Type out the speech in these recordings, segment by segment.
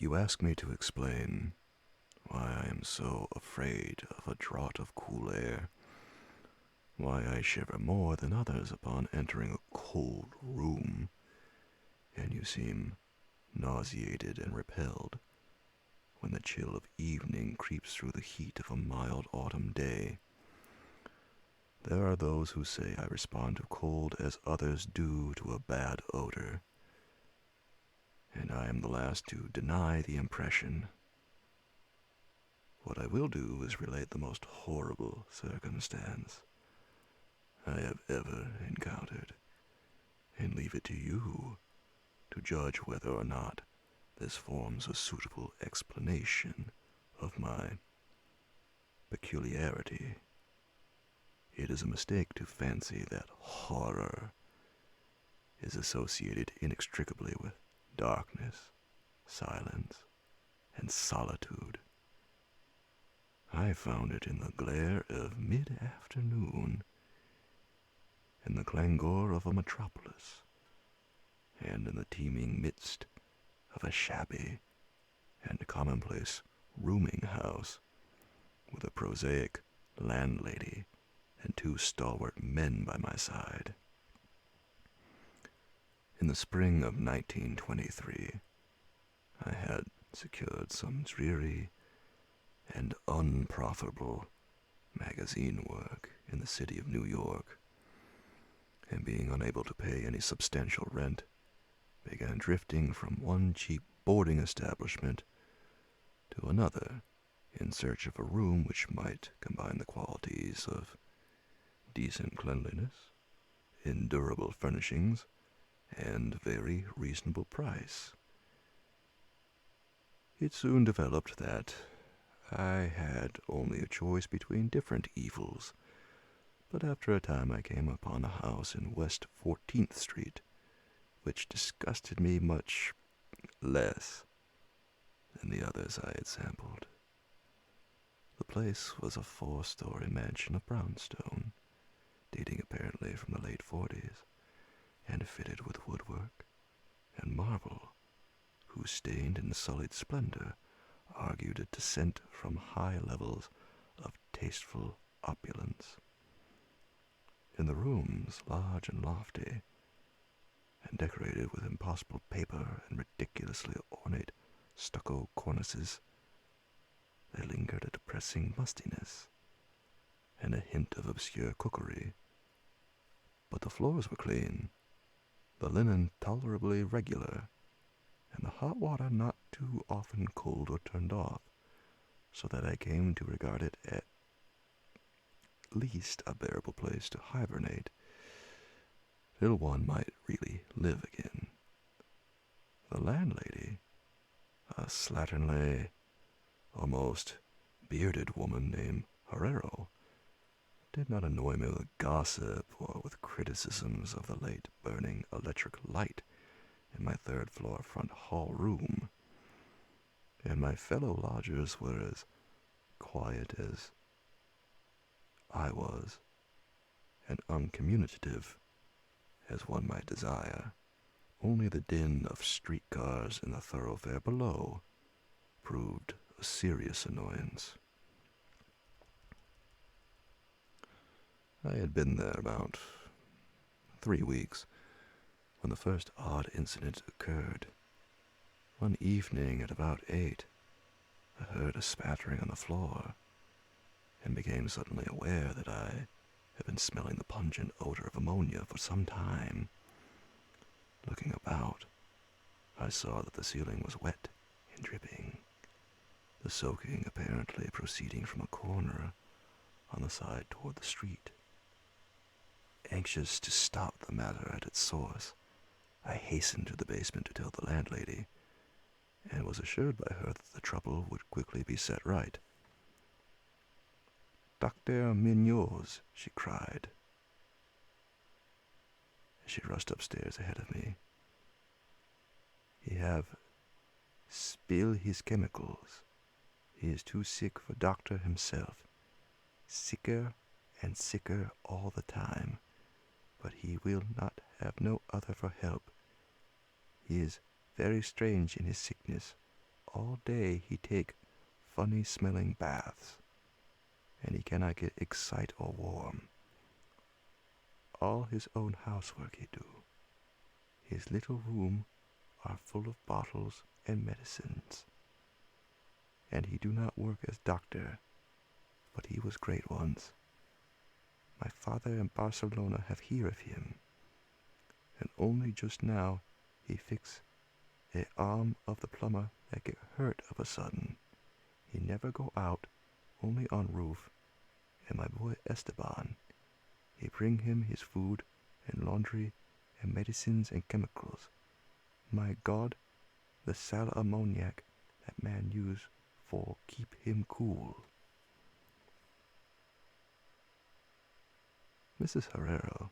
You ask me to explain why I am so afraid of a draught of cool air, why I shiver more than others upon entering a cold room, and you seem nauseated and repelled when the chill of evening creeps through the heat of a mild autumn day. There are those who say I respond to cold as others do to a bad odor, and I am the last to deny the impression. What I will do is relate the most horrible circumstance I have ever encountered, and leave it to you to judge whether or not this forms a suitable explanation of my peculiarity. It is a mistake to fancy that horror is associated inextricably with darkness, silence, and solitude. I found it in the glare of mid-afternoon, in the clangor of a metropolis, and in the teeming midst of a shabby and commonplace rooming house with a prosaic landlady and two stalwart men by my side. In the spring of 1923, I had secured some dreary and unprofitable magazine work in the city of New York, and being unable to pay any substantial rent, began drifting from one cheap boarding establishment to another in search of a room which might combine the qualities of decent cleanliness, endurable furnishings, and very reasonable price. It soon developed that I had only a choice between different evils, but after a time I came upon a house in West 14th Street, which disgusted me much less than the others I had sampled. The place was a 4-story mansion of brownstone, dating apparently from the late 40s, and fitted with woodwork and marble, whose stained and sullied splendor argued a descent from high levels of tasteful opulence. In the rooms, large and lofty, and decorated with impossible paper and ridiculously ornate stucco cornices, there lingered a depressing mustiness and a hint of obscure cookery. But the floors were clean, the linen tolerably regular, and the hot water not too often cooled or turned off, so that I came to regard it at least a bearable place to hibernate, till one might really live again. The landlady, a slatternly, almost bearded woman named Herrero, did not annoy me with gossip or with criticisms of the late burning electric light in my third-floor front hall room, and my fellow lodgers were as quiet as I was, and uncommunicative as one might desire. Only the din of streetcars in the thoroughfare below proved a serious annoyance. I had been there about 3 weeks when the first odd incident occurred. One evening at about 8, I heard a spattering on the floor, and became suddenly aware that I had been smelling the pungent odor of ammonia for some time. Looking about, I saw that the ceiling was wet and dripping, the soaking apparently proceeding from a corner on the side toward the street. Anxious to stop the matter at its source, I hastened to the basement to tell the landlady, and was assured by her that the trouble would quickly be set right. "Dr. Munoz," she cried, as she rushed upstairs ahead of me. "He have spill his chemicals. He is too sick for doctor himself. Sicker and sicker all the time, but he will not have no other for help. He is very strange in his sickness, all day he take funny-smelling baths, and he cannot get excite or warm. All his own housework he do. His little room are full of bottles and medicines, and he do not work as doctor, but he was great once. My father in Barcelona have hear of him, and only just now he fix a arm of the plumber that get hurt of a sudden. He never go out, only on roof, and my boy Esteban, he bring him his food and laundry and medicines and chemicals. My God, the sal ammoniac that man use for keep him cool. Mrs. Herrero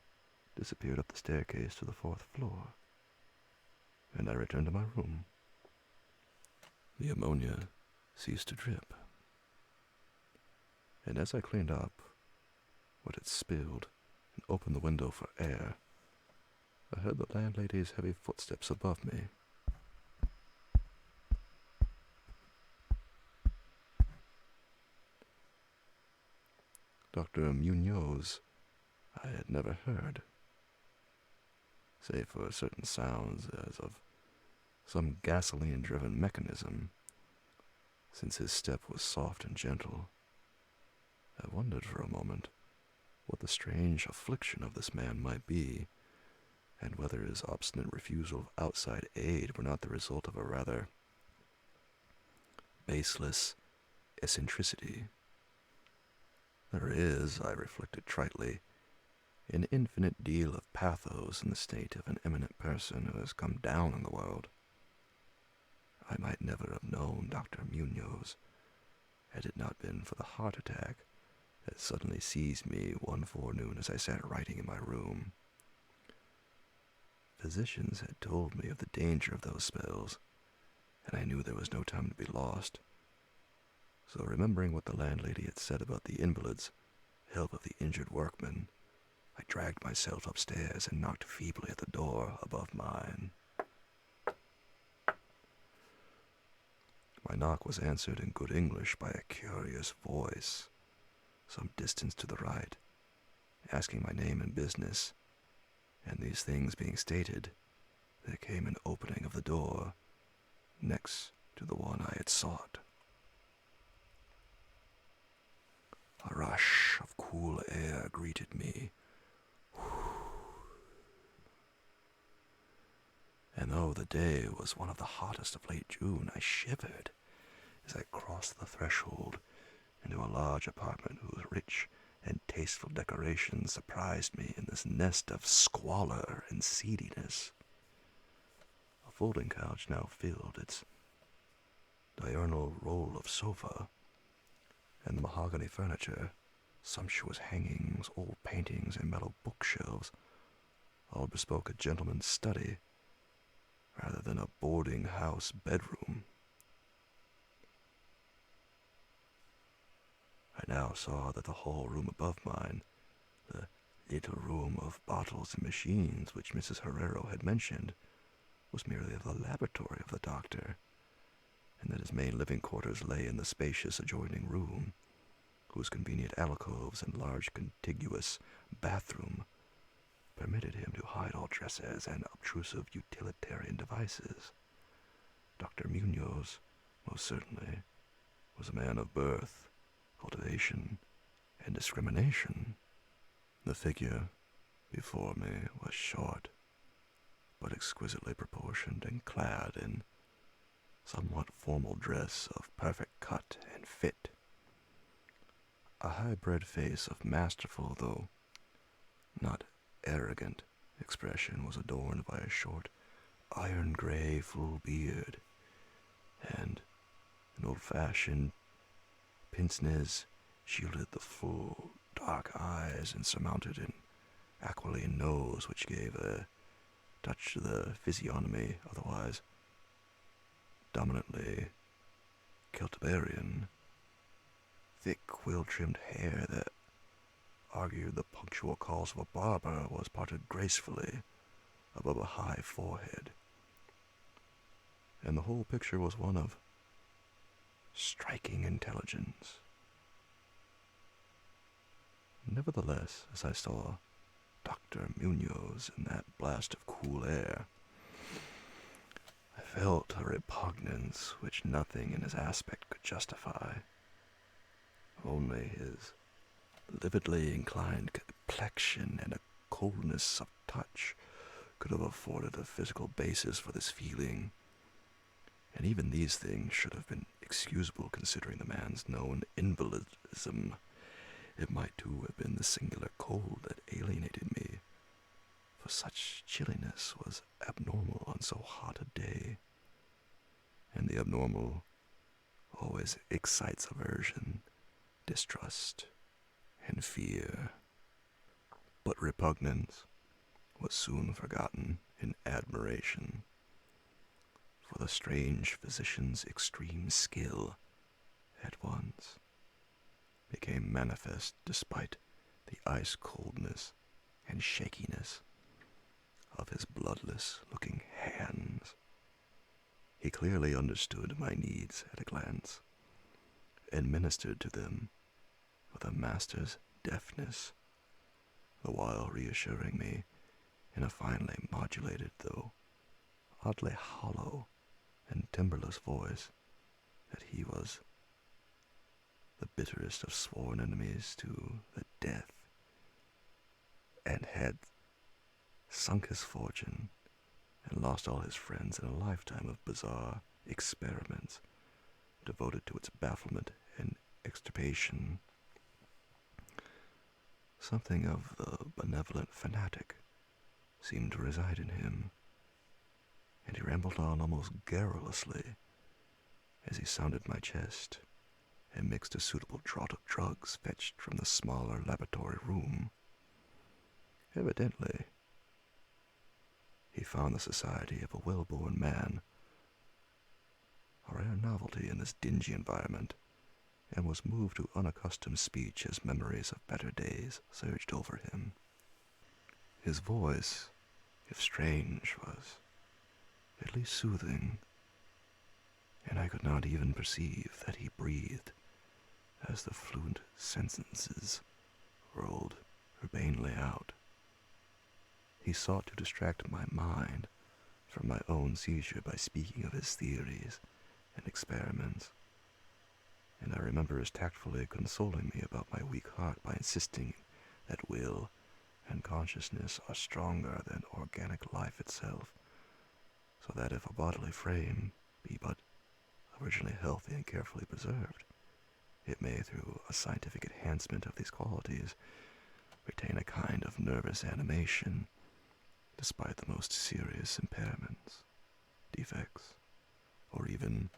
disappeared up the staircase to the 4th floor, and I returned to my room. The ammonia ceased to drip, and as I cleaned up what had spilled and opened the window for air, I heard the landlady's heavy footsteps above me. Dr. Munoz I had never heard, save for certain sounds as of some gasoline-driven mechanism, since his step was soft and gentle. I wondered for a moment what the strange affliction of this man might be, and whether his obstinate refusal of outside aid were not the result of a rather baseless eccentricity. There is, I reflected tritely, an infinite deal of pathos in the state of an eminent person who has come down in the world. I might never have known Dr. Munoz had it not been for the heart attack that suddenly seized me one forenoon as I sat writing in my room. Physicians had told me of the danger of those spells, and I knew there was no time to be lost. So remembering what the landlady had said about the invalids' help of the injured workmen, I dragged myself upstairs and knocked feebly at the door above mine. My knock was answered in good English by a curious voice, some distance to the right, asking my name and business, and these things being stated, there came an opening of the door next to the one I had sought. A rush of cool air greeted me, and though the day was one of the hottest of late June, I shivered as I crossed the threshold into a large apartment whose rich and tasteful decorations surprised me in this nest of squalor and seediness. A folding couch now filled its diurnal roll of sofa, and the mahogany furniture, sumptuous hangings, old paintings, and metal bookshelves all bespoke a gentleman's study rather than a boarding-house bedroom. I now saw that the whole room above mine, the little room of bottles and machines which Mrs. Herrero had mentioned, was merely the laboratory of the doctor, and that his main living quarters lay in the spacious adjoining room, whose convenient alcoves and large contiguous bathroom permitted him to hide all dressers and obtrusive utilitarian devices. Dr. Munoz, most certainly, was a man of birth, cultivation, and discrimination. The figure before me was short, but exquisitely proportioned and clad in somewhat formal dress of perfect cut and fit. A high-bred face of masterful, though not arrogant, expression was adorned by a short, iron-gray full beard, and an old-fashioned pince-nez shielded the full, dark eyes and surmounted an aquiline nose which gave a touch to the physiognomy otherwise dominantly Celtiberian. Thick, quill-trimmed hair that argued the punctual calls of a barber was parted gracefully above a high forehead, and the whole picture was one of striking intelligence. Nevertheless, as I saw Dr. Munoz in that blast of cool air, I felt a repugnance which nothing in his aspect could justify. Only his lividly inclined complexion and a coldness of touch could have afforded a physical basis for this feeling, and even these things should have been excusable considering the man's known invalidism. It might too have been the singular cold that alienated me, for such chilliness was abnormal on so hot a day, and the abnormal always excites aversion, distrust, and fear. But repugnance was soon forgotten in admiration, for the strange physician's extreme skill at once became manifest despite the ice-coldness and shakiness of his bloodless-looking hands. He clearly understood my needs at a glance, and ministered to them with a master's deftness, the while reassuring me in a finely modulated, though oddly hollow and timbreless voice, that he was the bitterest of sworn enemies to the death, and had sunk his fortune and lost all his friends in a lifetime of bizarre experiments devoted to its bafflement and extirpation. Something of the benevolent fanatic seemed to reside in him, and he rambled on almost garrulously as he sounded my chest and mixed a suitable draught of drugs fetched from the smaller laboratory room. Evidently, he found the society of a well-born man a rare novelty in this dingy environment, and was moved to unaccustomed speech as memories of better days surged over him. His voice, if strange, was at least soothing, and I could not even perceive that he breathed as the fluent sentences rolled urbanely out. He sought to distract my mind from my own seizure by speaking of his theories and experiments, and I remember his tactfully consoling me about my weak heart by insisting that will and consciousness are stronger than organic life itself, so that if a bodily frame be but originally healthy and carefully preserved, it may, through a scientific enhancement of these qualities, retain a kind of nervous animation, despite the most serious impairments, defects, or even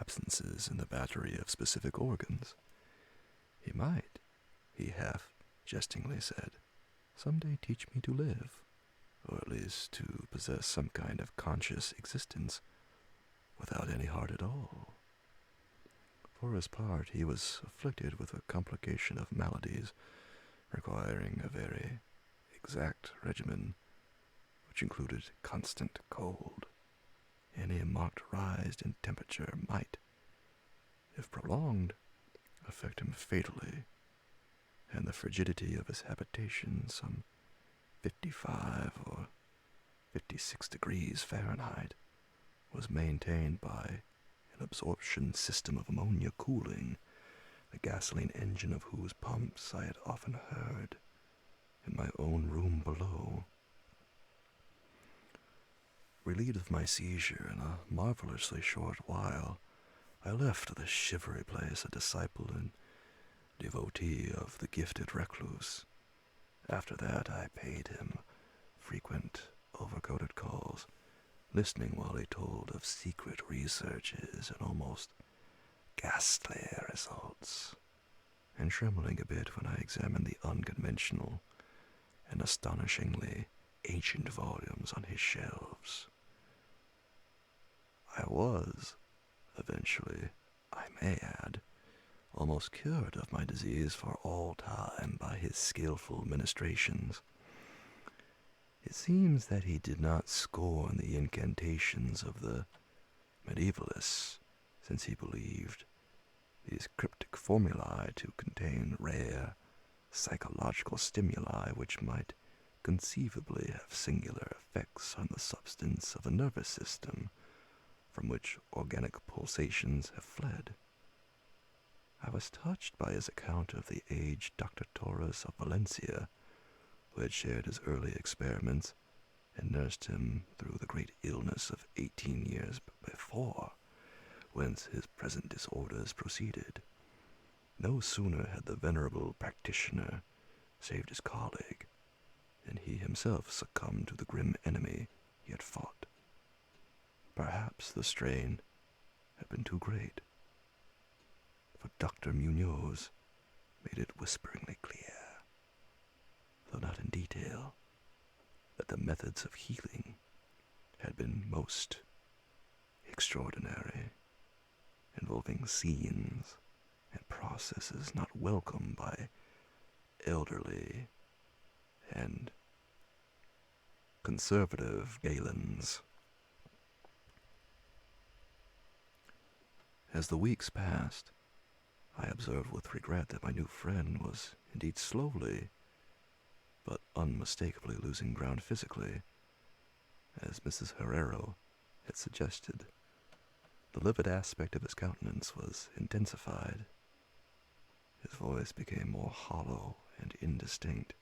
absences in the battery of specific organs. He might, he half jestingly said, some day teach me to live, or at least to possess some kind of conscious existence without any heart at all. For his part, he was afflicted with a complication of maladies requiring a very exact regimen, which included constant cold. Any marked rise in temperature might, if prolonged, affect him fatally, and the frigidity of his habitation, some 55 or 56 degrees Fahrenheit, was maintained by an absorption system of ammonia cooling, the gasoline engine of whose pumps I had often heard in my own room below. Relieved of my seizure in a marvelously short while, I left the shivery place a disciple and devotee of the gifted recluse. After that I paid him frequent overcoated calls, listening while he told of secret researches and almost ghastly results, and trembling a bit when I examined the unconventional and astonishingly ancient volumes on his shelves. I was, eventually, I may add, almost cured of my disease for all time by his skillful ministrations. It seems that he did not scorn the incantations of the medievalists, since he believed these cryptic formulae to contain rare psychological stimuli which might conceivably have singular effects on the substance of a nervous system from which organic pulsations have fled. I was touched by his account of the aged Dr. Torres of Valencia, who had shared his early experiments and nursed him through the great illness of 18 years before, whence his present disorders proceeded. No sooner had the venerable practitioner saved his colleague than he himself succumbed to the grim enemy he had fought. Perhaps the strain had been too great, for Dr. Munoz made it whisperingly clear, though not in detail, that the methods of healing had been most extraordinary, involving scenes and processes not welcome by elderly and conservative Galens. As the weeks passed, I observed with regret that my new friend was indeed slowly, but unmistakably losing ground physically, as Mrs. Herrero had suggested. The livid aspect of his countenance was intensified. His voice became more hollow and indistinct.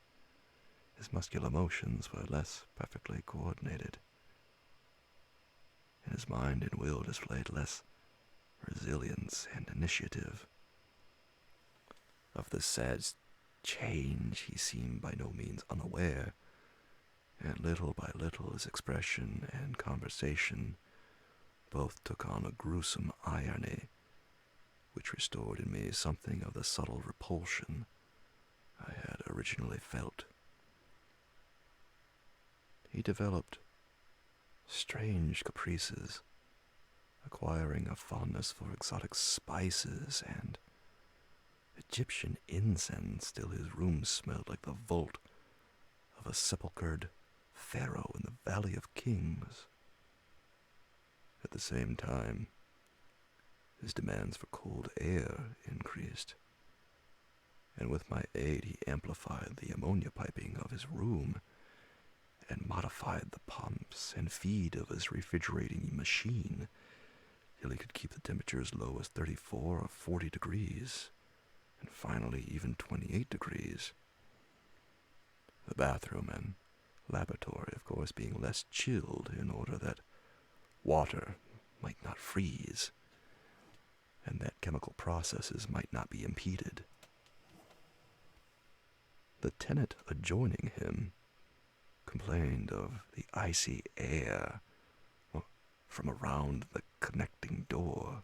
His muscular motions were less perfectly coordinated, and his mind and will displayed less resilience and initiative. Of this sad change he seemed by no means unaware, and little by little his expression and conversation both took on a gruesome irony, which restored in me something of the subtle repulsion I had originally felt. He developed strange caprices, acquiring a fondness for exotic spices and Egyptian incense till his room smelled like the vault of a sepulchred pharaoh in the Valley of Kings. At the same time, his demands for cold air increased, and with my aid he amplified the ammonia piping of his room and modified the pumps and feed of his refrigerating machine till he could keep the temperature as low as 34 or 40 degrees, and finally even 28 degrees. The bathroom and laboratory, of course, being less chilled in order that water might not freeze, and that chemical processes might not be impeded. The tenant adjoining him complained of the icy air from around the connecting door,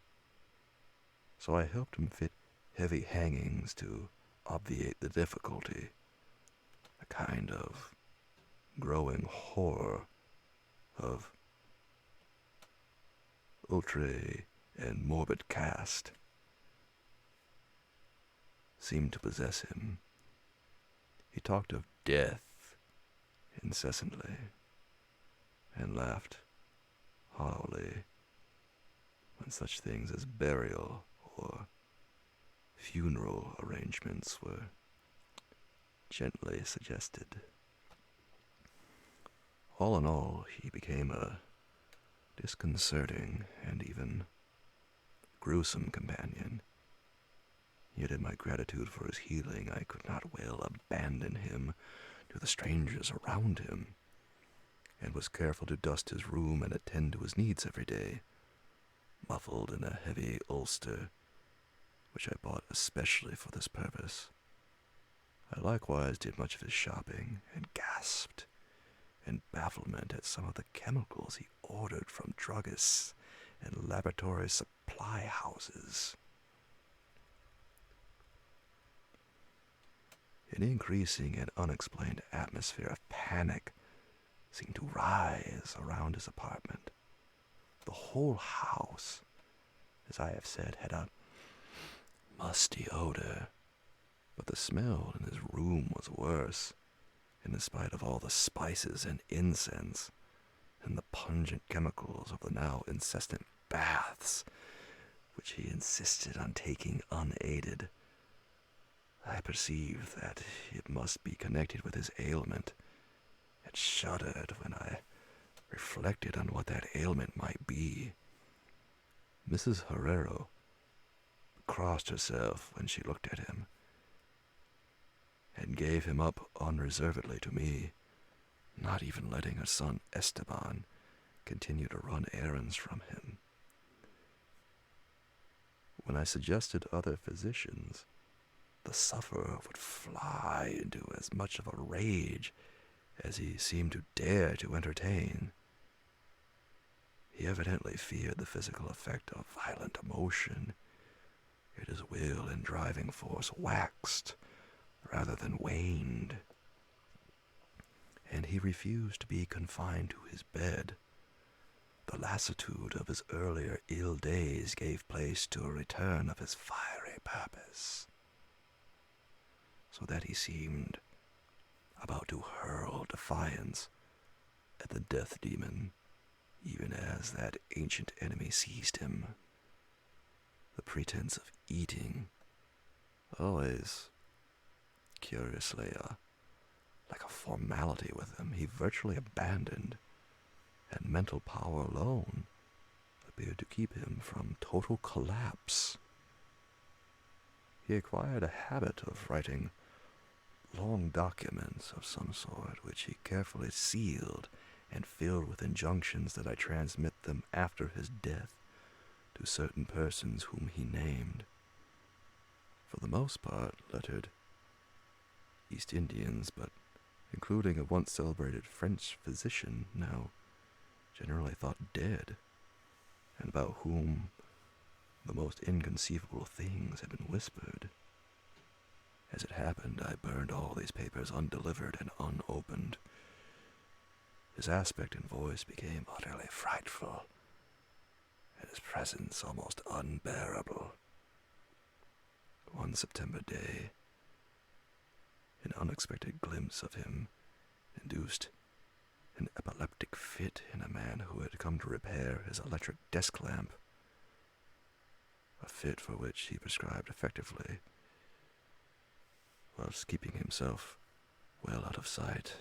so I helped him fit heavy hangings to obviate the difficulty, a kind of growing horror of outre and morbid cast seemed to possess him. He talked of death incessantly, and laughed hollowly when such things as burial or funeral arrangements were gently suggested. All in all, he became a disconcerting and even gruesome companion. Yet in my gratitude for his healing, I could not well abandon him to the strangers around him, and was careful to dust his room and attend to his needs every day, muffled in a heavy ulster, which I bought especially for this purpose. I likewise did much of his shopping, and gasped in bafflement at some of the chemicals he ordered from druggists and laboratory supply houses. An increasing and unexplained atmosphere of panic seemed to rise around his apartment. The whole house, as I have said, had a musty odor, but the smell in his room was worse, in spite of all the spices and incense, and the pungent chemicals of the now incessant baths, which he insisted on taking unaided. I perceived that it must be connected with his ailment, and shuddered when I reflected on what that ailment might be. Mrs. Herrero crossed herself when she looked at him, and gave him up unreservedly to me, not even letting her son Esteban continue to run errands from him. When I suggested other physicians, the sufferer would fly into as much of a rage as he seemed to dare to entertain. He evidently feared the physical effect of violent emotion, yet his will and driving force waxed rather than waned, and he refused to be confined to his bed. The lassitude of his earlier ill days gave place to a return of his fiery purpose, so that he seemed about to hurl defiance at the death demon, even as that ancient enemy seized him. The pretense of eating, always, curiously, like a formality with him, he virtually abandoned, and mental power alone appeared to keep him from total collapse. He acquired a habit of writing long documents of some sort, which he carefully sealed and filled with injunctions that I transmit them after his death to certain persons whom he named. For the most part, lettered East Indians, but including a once celebrated French physician, now generally thought dead, and about whom the most inconceivable things had been whispered. As it happened, I burned all these papers undelivered and unopened. His aspect and voice became utterly frightful, and his presence almost unbearable. One September day, an unexpected glimpse of him induced an epileptic fit in a man who had come to repair his electric desk lamp, a fit for which he prescribed effectively, whilst keeping himself well out of sight.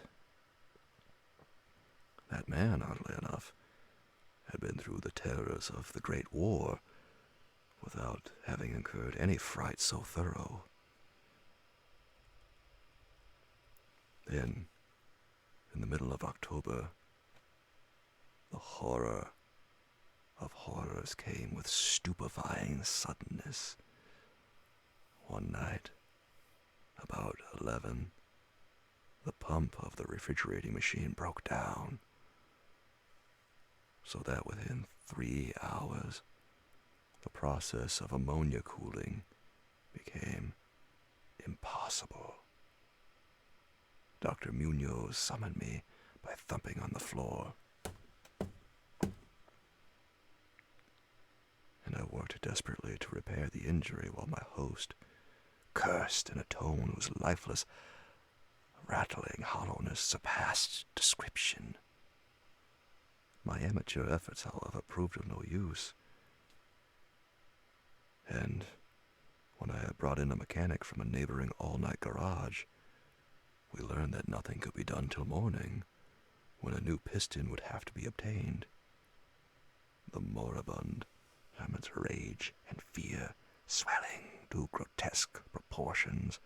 That man, oddly enough, had been through the terrors of the Great War without having incurred any fright so thorough. Then, in the middle of October, the horror of horrors came with stupefying suddenness. One night, about 11, the pump of the refrigerating machine broke down, so that within 3 hours, the process of ammonia cooling became impossible. Dr. Munoz summoned me by thumping on the floor, and I worked desperately to repair the injury while my host cursed in a tone whose lifeless, rattling hollowness surpassed description. My amateur efforts, however, proved of no use, and when I had brought in a mechanic from a neighboring all-night garage, we learned that nothing could be done till morning, when a new piston would have to be obtained. The moribund hermit's rage and fear, swelling to grotesque proportions,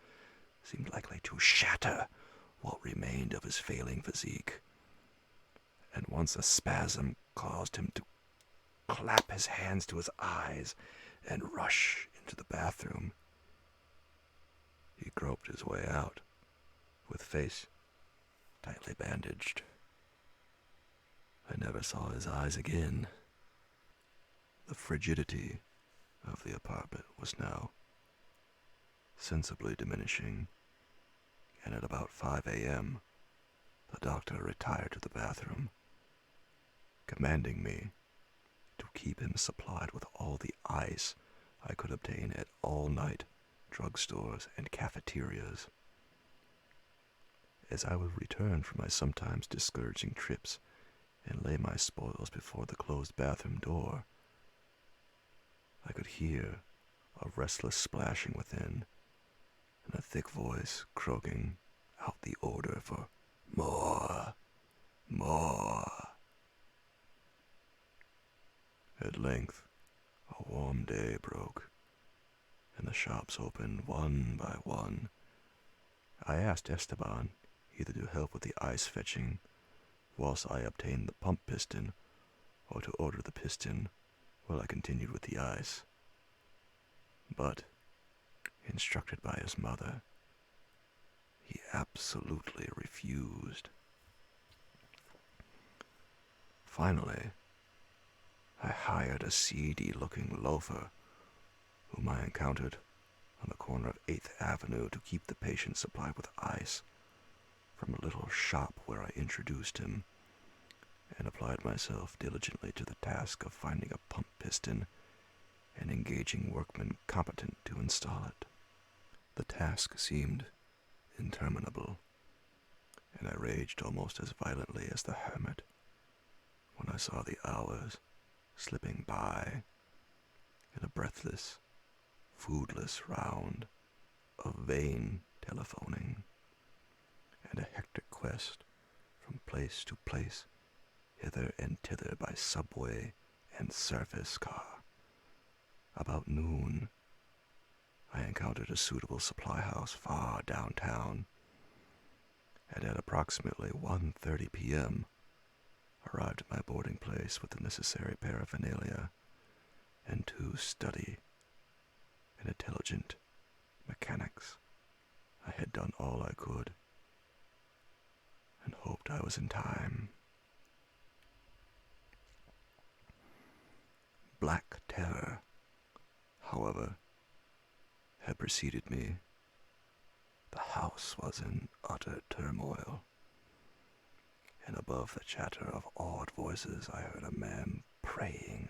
seemed likely to shatter what remained of his failing physique, and once a spasm caused him to clap his hands to his eyes and rush into the bathroom. He groped his way out, with face tightly bandaged. I never saw his eyes again. The frigidity of the apartment was now sensibly diminishing, and at about 5 a.m., the doctor retired to the bathroom, commanding me to keep him supplied with all the ice I could obtain at all-night drugstores and cafeterias. As I would return from my sometimes discouraging trips and lay my spoils before the closed bathroom door, I could could hear a restless splashing within, and a thick voice croaking out the order for more, more. At length, a warm day broke, and the shops opened one by one. I asked Esteban either to help with the ice fetching whilst I obtained the pump piston, or to order the piston while I continued with the ice. But, instructed by his mother, he absolutely refused. Finally, I hired a seedy-looking loafer whom I encountered on the corner of 8th Avenue to keep the patient supplied with ice from a little shop where I introduced him, and applied myself diligently to the task of finding a pump piston and engaging workmen competent to install it. The task seemed interminable, and I raged almost as violently as the hermit when I saw the hours slipping by in a breathless, foodless round of vain telephoning and a hectic quest from place to place, hither and thither by subway and surface car. About noon, I encountered a suitable supply house far downtown, and at approximately 1:30 p.m., arrived at my boarding place with the necessary paraphernalia and 2 steady and intelligent mechanics. I had done all I could and hoped I was in time. Black terror, however, had preceded me. The house was in utter turmoil, and above the chatter of awed voices I heard a man praying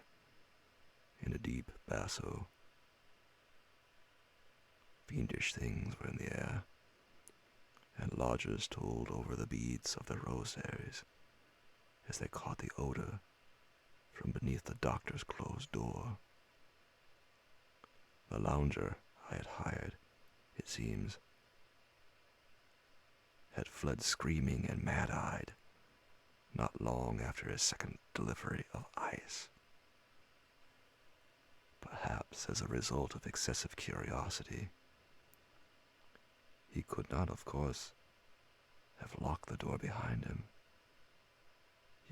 in a deep basso. Fiendish things were in the air, and lodgers told over the beads of the rosaries as they caught the odor from beneath the doctor's closed door. The lounger I had hired, it seems, had fled screaming and mad-eyed not long after his second delivery of ice. Perhaps as a result of excessive curiosity. He could not, of course, have locked the door behind him,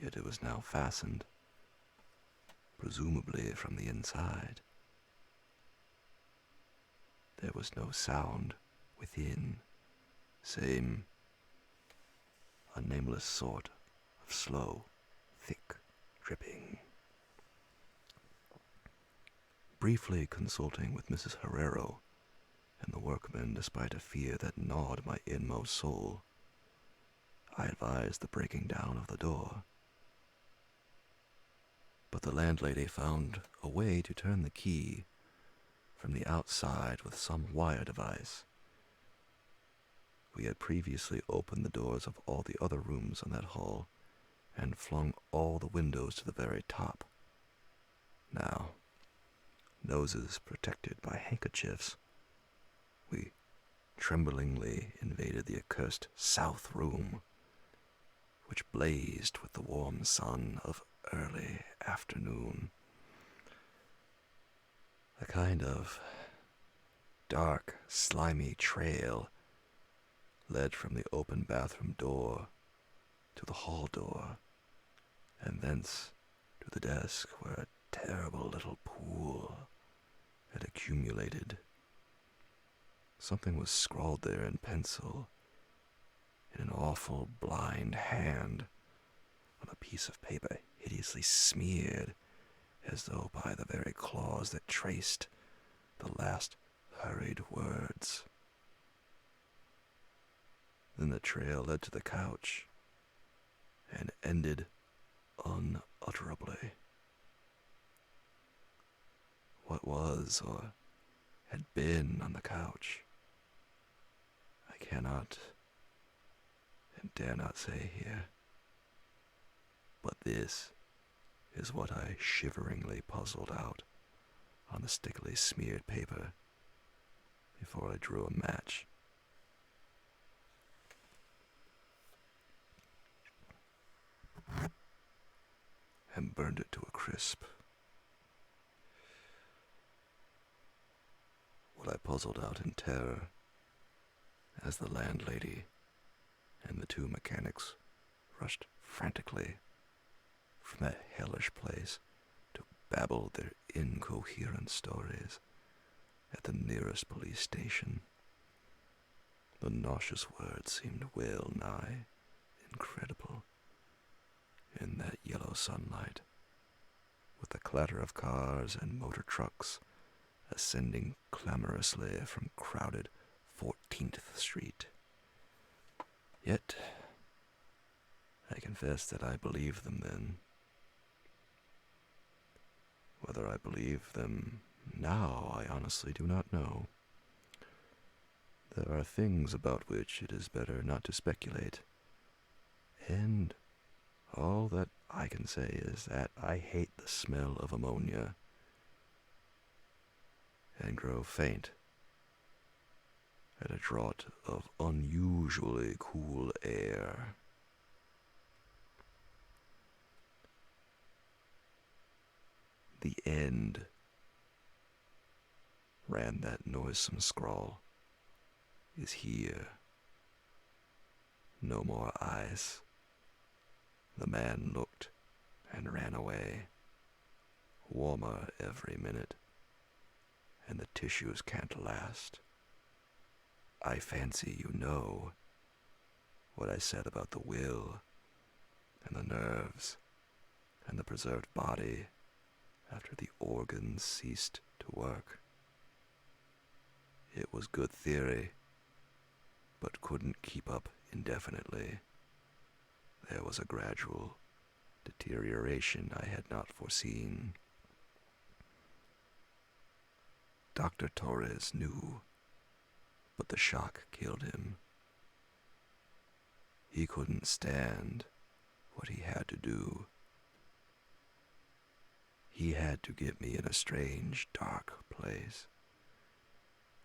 yet it was now fastened, presumably from the inside. There was no sound within, save a nameless sort of slow, thick dripping. Briefly consulting with Mrs. Herrero and the workmen, despite a fear that gnawed my inmost soul, I advised the breaking down of the door. But the landlady found a way to turn the key from the outside with some wire device. We had previously opened the doors of all the other rooms in that hall and flung all the windows to the very top. Now, noses protected by handkerchiefs, we tremblingly invaded the accursed south room, which blazed with the warm sun of early afternoon. A kind of dark, slimy trail led from the open bathroom door to the hall door, and thence to the desk where a terrible little pool had accumulated. Something was scrawled there in pencil, in an awful blind hand, on a piece of paper hideously smeared, as though by the very claws that traced the last hurried words. Then the trail led to the couch, and ended unutterably. What was or had been on the couch, I cannot and dare not say here. But this is what I shiveringly puzzled out on the stickily smeared paper before I drew a match and burned it to a crisp. What I puzzled out in terror as the landlady and the two mechanics rushed frantically from that hellish place to babble their incoherent stories at the nearest police station. The nauseous words seemed well nigh incredible in that yellow sunlight, with the clatter of cars and motor trucks ascending clamorously from crowded 14th Street. Yet, I confess that I believed them then. Whether I believe them now, I honestly do not know. There are things about which it is better not to speculate, and all that I can say is that I hate the smell of ammonia and grow faint at a draught of unusually cool air. The end, ran that noisome scrawl, is here. No more ice. The man looked and ran away, warmer every minute, and the tissues can't last. I fancy you know what I said about the will and the nerves and the preserved body after the organs ceased to work. It was good theory, but couldn't keep up indefinitely. There was a gradual deterioration I had not foreseen. Dr. Torres knew, but the shock killed him. He couldn't stand what he had to do. He had to get me in a strange, dark place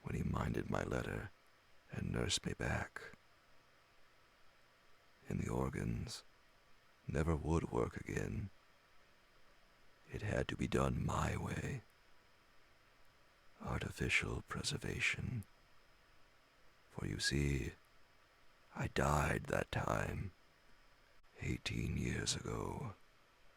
when he minded my letter and nursed me back. And the organs never would work again. It had to be done my way. Artificial preservation. For you see, I died that time, 18 years ago.